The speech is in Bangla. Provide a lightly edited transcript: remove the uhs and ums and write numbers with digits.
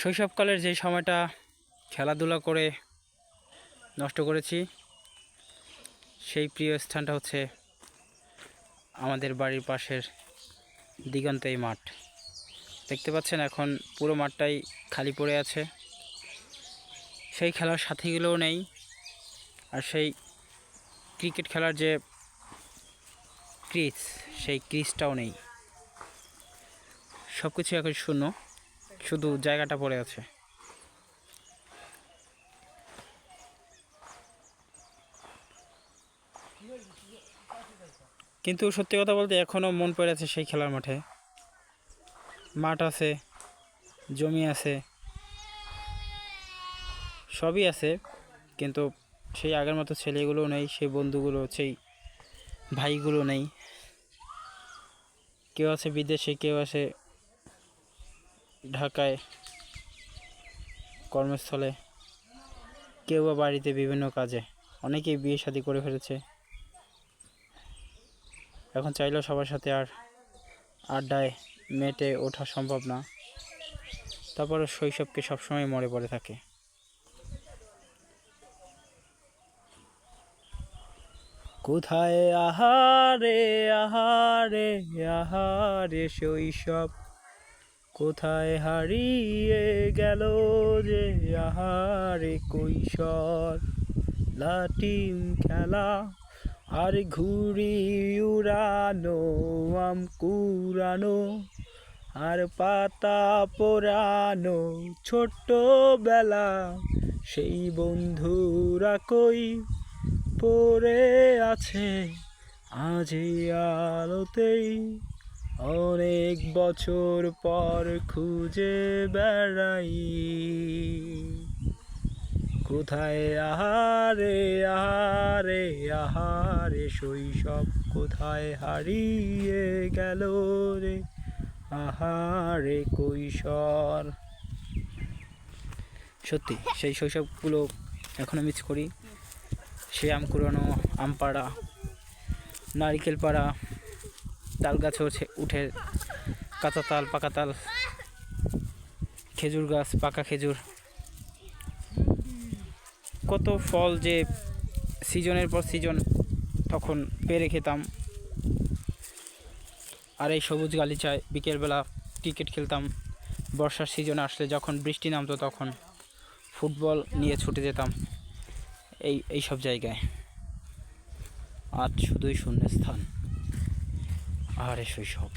শৈশবকালের যে সময়টা খেলাধুলা করে নষ্ট করেছি, সেই প্রিয় স্থানটা হচ্ছে আমাদের বাড়ির পাশের দিগন্তেই মাঠ। দেখতে পাচ্ছেন এখন পুরো মাঠটাই খালি পড়ে আছে। সেই খেলার সাথীগুলোও নেই, আর সেই ক্রিকেট খেলার যে ক্রিজ, সেই ক্রিজটাও নেই। সব কিছু এখন শূন্য, শুধু জায়গাটা পড়ে আছে। কিন্তু সত্যি কথা বলতে এখনও মন পড়ে আছে সেই খেলার মাঠে। মাঠ আছে, জমি আছে, সবই আছে, কিন্তু সেই আগের মতো ছেলেগুলো নেই, সেই বন্ধুগুলো, সেই ভাইগুলো নেই। কেউ আছে বিদেশে, কেউ আছে ঢাকায় কর্মস্থলে, কেউ বা বাড়িতে বিভিন্ন কাজে। অনেকেই বিয়ে শাদী করে ফেলেছে। এখন চাইলেও সবার সাথে আর আড্ডায় মেতে ওঠা সম্ভব না। তারপরে শৈশবকে সবসময় মনে পড়ে থাকে। কোথায় আহারে আহারে আহারে শৈশব, কোথায় হারিয়ে গেল যে আহারে কৈশোর। লাটিম খেলা আর ঘুড়ি উড়ানো, আম কুড়ানো আর পাতা পোড়ানো, ছোট্টবেলা সেই বন্ধুরা কই পড়ে আছে আজ এই আলোতেই। অনেক বছর পর খুঁজে বেড়াই, কোথায় আহারে আহারে আহারে শৈশব, কোথায় হারিয়ে গেল রে আহারে কৈশোর। সত্যি সেই শৈশবগুলো এখনও মিস করি। সেই আম কুড়ানো, আম পাড়া, নারকেল পাড়া, তাল গাছে উঠে কাঁচা তাল, পাকা তাল, খেজুর গাছ, পাকা খেজুর, কত ফল যে সিজনের পর সিজন তখন পেরে খেতাম। আর এই সবুজ গালিচায় বিকেলবেলা ক্রিকেট খেলতাম। বর্ষার সিজন আসলে যখন বৃষ্টি নামতো তখন ফুটবল নিয়ে ছুটে যেতাম এই সব জায়গায়। আজ শুধুই শূন্যস্থান, আহারে শৈশব।